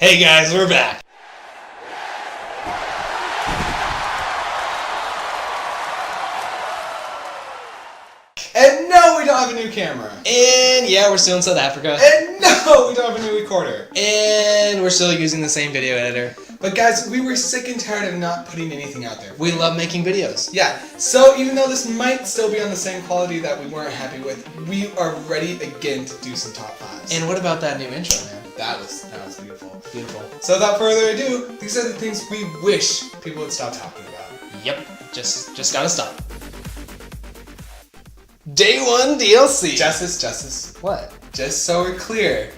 Hey guys, we're back. And no, we don't have a new camera. And yeah, we're still in South Africa. And no, we don't have a new recorder. And we're still using the same video editor. But guys, we were sick and tired of not putting anything out there. We love making videos. Yeah, so even though this might still be on the same quality that we weren't happy with, we are ready again to do some top fives. And what about that new intro, man? That was beautiful. Beautiful. So without further ado, these are the things we wish people would stop talking about. Yep, just gotta stop. Day 1 DLC. Justice. What? Just so we're clear,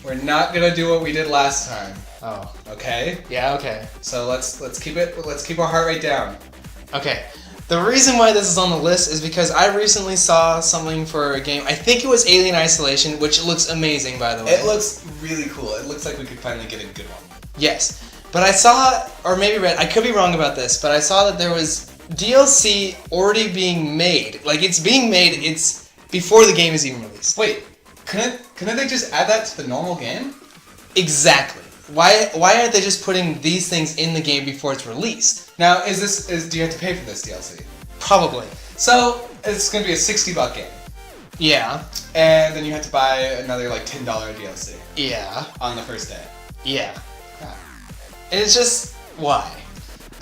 we're not gonna do what we did last time. Oh. Okay? Yeah, okay. So let's keep our heart rate down. Okay. The reason why this is on the list is because I recently saw something for a game. I think it was Alien Isolation, which looks amazing, by the way. It looks really cool. It looks like we could finally get a good one. Yes. But I saw, or maybe read, I could be wrong about this, but I saw that there was DLC already being made. Like, it's being made, it's before the game is even released. Wait, couldn't they just add that to the normal game? Exactly. Why aren't they just putting these things in the game before it's released? Now, do you have to pay for this DLC? Probably. So, it's gonna be a $60 game. Yeah. And then you have to buy another, like, $10 DLC. Yeah. On the first day. Yeah. Crap. And it's just, why?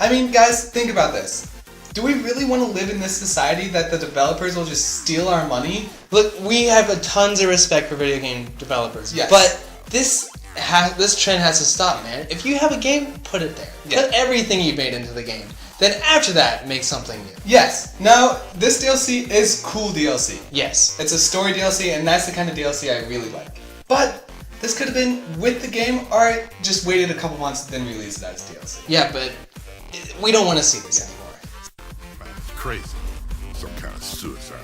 I mean, guys, think about this. Do we really want to live in this society that the developers will just steal our money? Look, we have tons of respect for video game developers. Yes. But this trend has to stop, man. If you have a game, put it there. Yeah. Put everything you made into the game. Then after that, make something new. Yes. Now, this DLC is cool DLC. Yes. It's a story DLC, and that's the kind of DLC I really like. But this could have been with the game, or just waited a couple months and then released it as DLC. Yeah, but we don't want to see this anymore. Man, it's crazy. Some kind of suicide.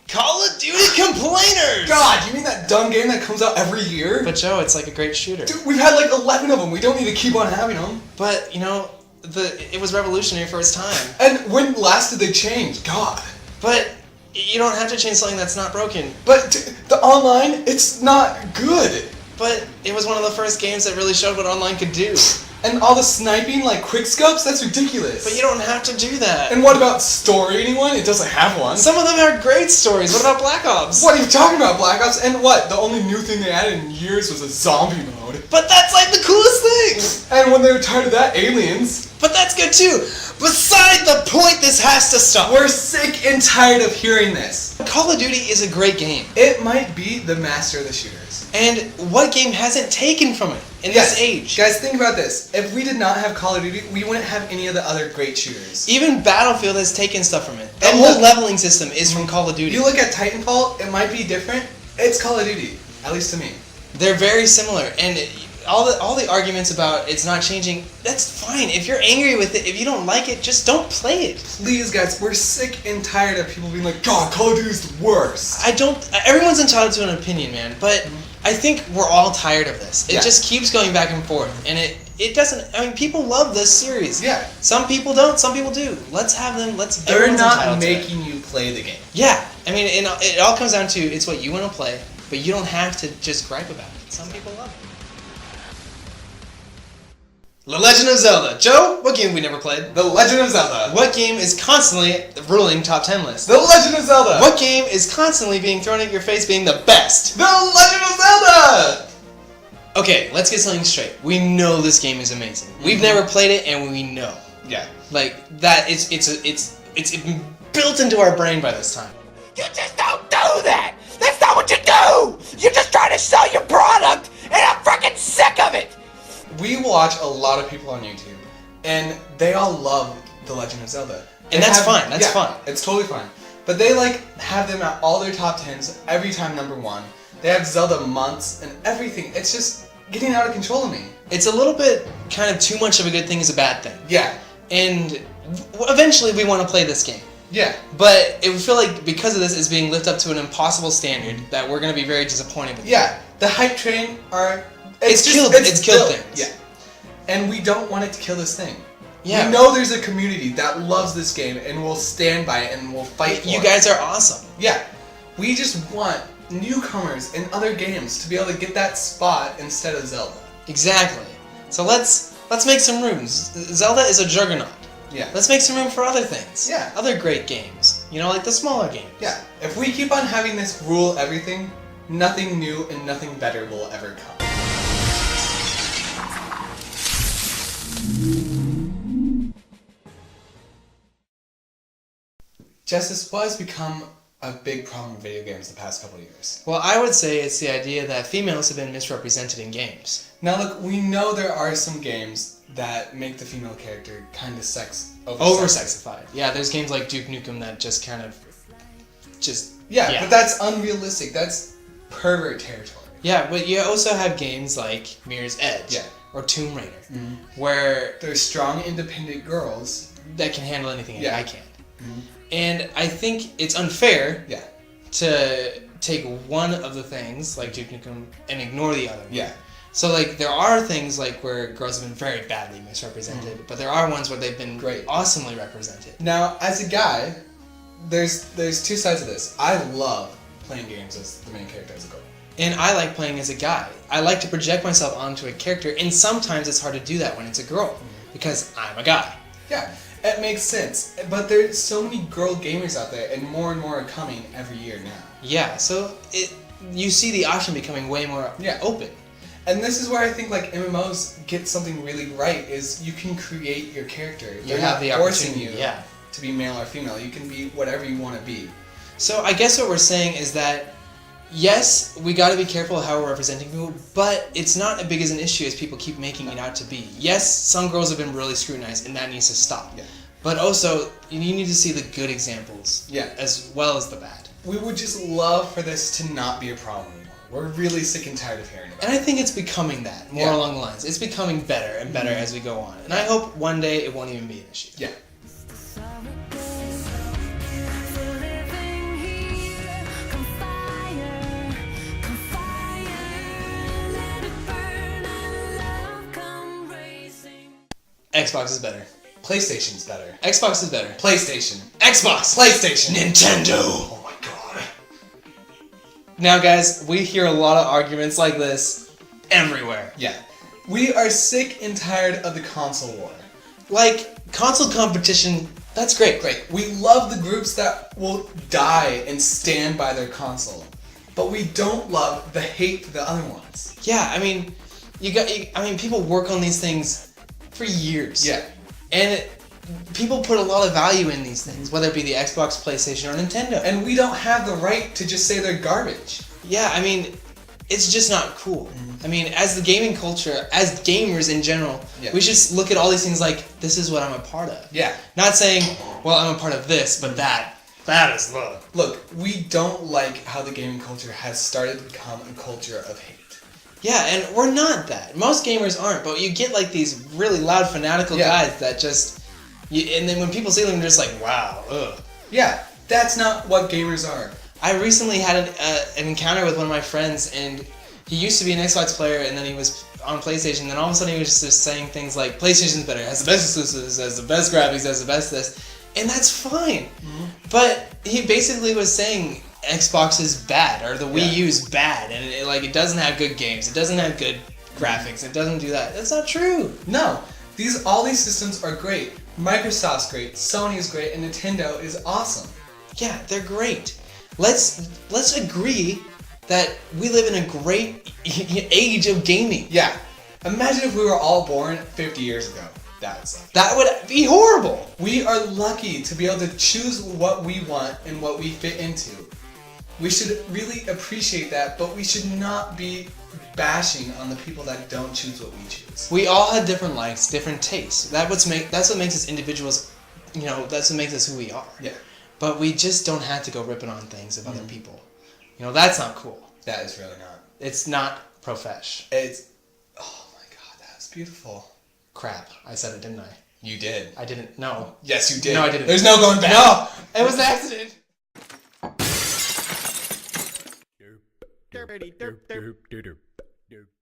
Call of Duty complainers! God, you mean that dumb game that comes out every year? But Joe, it's like a great shooter. Dude, we've had like 11 of them. We don't need to keep on having them. But, you know, it was revolutionary for its time. And when last did they change? God. But you don't have to change something that's not broken. But the online, it's not good. But it was one of the first games that really showed what online could do. And all the sniping, like quickscopes, that's ridiculous. But you don't have to do that. And what about story, anyone? It doesn't have one. Some of them are great stories. What about Black Ops? What are you talking about, Black Ops? And what? The only new thing they added in years was a zombie mode. But that's like the coolest thing! And when they were tired of that, aliens. But that's good too! Beside the point, this has to stop! We're sick and tired of hearing this. Call of Duty is a great game. It might be the master of the shooters. And what game hasn't taken from it in this age? Guys, think about this. If we did not have Call of Duty, we wouldn't have any of the other great shooters. Even Battlefield has taken stuff from it. The And whole leveling system is from Call of Duty. You look at Titanfall, it might be different. It's Call of Duty, at least to me. They're very similar, and all the arguments about it's not changing, that's fine. If you're angry with it, if you don't like it, just don't play it. Please, guys, we're sick and tired of people being like, God, Call of Duty is the worst. Everyone's entitled to an opinion, man, but I think we're all tired of this. It Yeah. just keeps going back and forth, and it doesn't, I mean, people love this series. Yeah. Some people don't, some people do. Let's have them, They're everyone's not entitled to it. making you play the game. Yeah, I mean, it all comes down to, it's what you want to play, but you don't have to just gripe about it. Some people love it. The Legend of Zelda. Joe, what game we never played? The Legend of Zelda. What game is constantly ruling top 10 lists? The Legend of Zelda. What game is constantly being thrown at your face being the best? The Legend of Zelda. Okay, let's get something straight. We know this game is amazing. We've never played it, and we know. Yeah. Like that, it's built into our brain by this time. You just don't do that! That's not what you do! You're just trying to sell your product, and I'm freaking sick of it! We watch a lot of people on YouTube, and they all love The Legend of Zelda. And that's fine, that's fine. It's totally fine. But they have them at all their top 10s every time #1. They have Zelda months and everything. It's just getting out of control of me. It's a little bit kind of too much of a good thing is a bad thing. Yeah. And eventually we want to play this game. Yeah. But it would feel like because of this, it's being lifted up to an impossible standard that we're going to be very disappointed with. Yeah. The hype train It's killed things. Yeah. And we don't want it to kill this thing. Yeah. We know there's a community that loves this game and will stand by it and will fight for it. You guys are awesome. Yeah. We just want newcomers in other games to be able to get that spot instead of Zelda. Exactly. So let's make some room. Zelda is a juggernaut. Yeah. Let's make some room for other things. Yeah. Other great games. You know, like the smaller games. Yeah. If we keep on having this rule everything, nothing new and nothing better will ever come. Justice, what has become a big problem in video games the past couple of years? Well, I would say it's the idea that females have been misrepresented in games. Now look, we know there are some games that make the female character kind of Over-sexified. Yeah, there's games like Duke Nukem that just kind of... Yeah, but that's unrealistic. That's pervert territory. Yeah, but you also have games like Mirror's Edge. Yeah. Or Tomb Raider. Where... They're strong, independent girls that can handle anything Yeah. I can. And I think it's unfair Yeah. to take one of the things, like Duke Nukem, and ignore the other. Yeah. So, like, there are things like where girls have been very badly misrepresented, but there are ones where they've been Great. awesomely represented. Now, as a guy, there's two sides of this. I love playing games as the main character as a girl. And I like playing as a guy. I like to project myself onto a character, and sometimes it's hard to do that when it's a girl, because I'm a guy. Yeah, it makes sense. But there's so many girl gamers out there, and more are coming every year now. Yeah, so you see the option becoming way more open. And this is where I think like MMOs get something really right, is you can create your character. They're have not the forcing you opportunity, to be male or female. You can be whatever you want to be. So I guess what we're saying is that, yes, we got to be careful how we're representing people, but it's not as big as an issue as people keep making it out to be. Yes, some girls have been really scrutinized, and that needs to stop. Yeah. But also, you need to see the good examples as well as the bad. We would just love for this to not be a problem anymore. We're really sick and tired of hearing about it. And I think it's becoming that, more along the lines. It's becoming better and better as we go on. And I hope one day it won't even be an issue. Yeah. Xbox is better. PlayStation's better. Xbox is better. PlayStation. Xbox! PlayStation. Nintendo! Oh my god. Now, guys, we hear a lot of arguments like this everywhere. Yeah. We are sick and tired of the console war. Like, console competition, that's great. Great. We love the groups that will die and stand by their console. But we don't love the hate for the other ones. Yeah, I mean, people work on these things for years. Yeah. And people put a lot of value in these things, whether it be the Xbox, PlayStation, or Nintendo. And we don't have the right to just say they're garbage. Yeah, I mean, it's just not cool. I mean, as the gaming culture, as gamers in general, we should look at all these things like, this is what I'm a part of. Yeah. Not saying, well, I'm a part of this, but that is love. Look, we don't like how the gaming culture has started to become a culture of hate. Yeah, and we're not that. Most gamers aren't, but you get like these really loud, fanatical guys that just... and then when people see them, they're just like, wow, ugh. Yeah, that's not what gamers are. I recently had an encounter with one of my friends, and he used to be an Xbox player, and then he was on PlayStation, and then all of a sudden he was just saying things like, PlayStation's better, has the best exclusives, has the best graphics, has the best this, and that's fine. But he basically was saying Xbox is bad, or the Wii U is bad, and it doesn't have good games, it doesn't have good graphics, it doesn't do that. That's not true. No, all these systems are great. Microsoft's great, Sony's great, and Nintendo is awesome. Yeah, they're great. Let's agree that we live in a great age of gaming. Yeah. Imagine if we were all born 50 years ago. That would suck. That would be horrible. We are lucky to be able to choose what we want and what we fit into. We should really appreciate that, but we should not be bashing on the people that don't choose what we choose. We all have different likes, different tastes. That's what makes us individuals, that's what makes us who we are. Yeah. But we just don't have to go ripping on things of other people. That's not cool. That is really not. It's not profesh. Oh my god, that was beautiful. Crap. I said it, didn't I? You did. I didn't. No. Yes, you did. No, I didn't. There's no going back. No! It was an accident. Derp, derp, derp, derp, derp.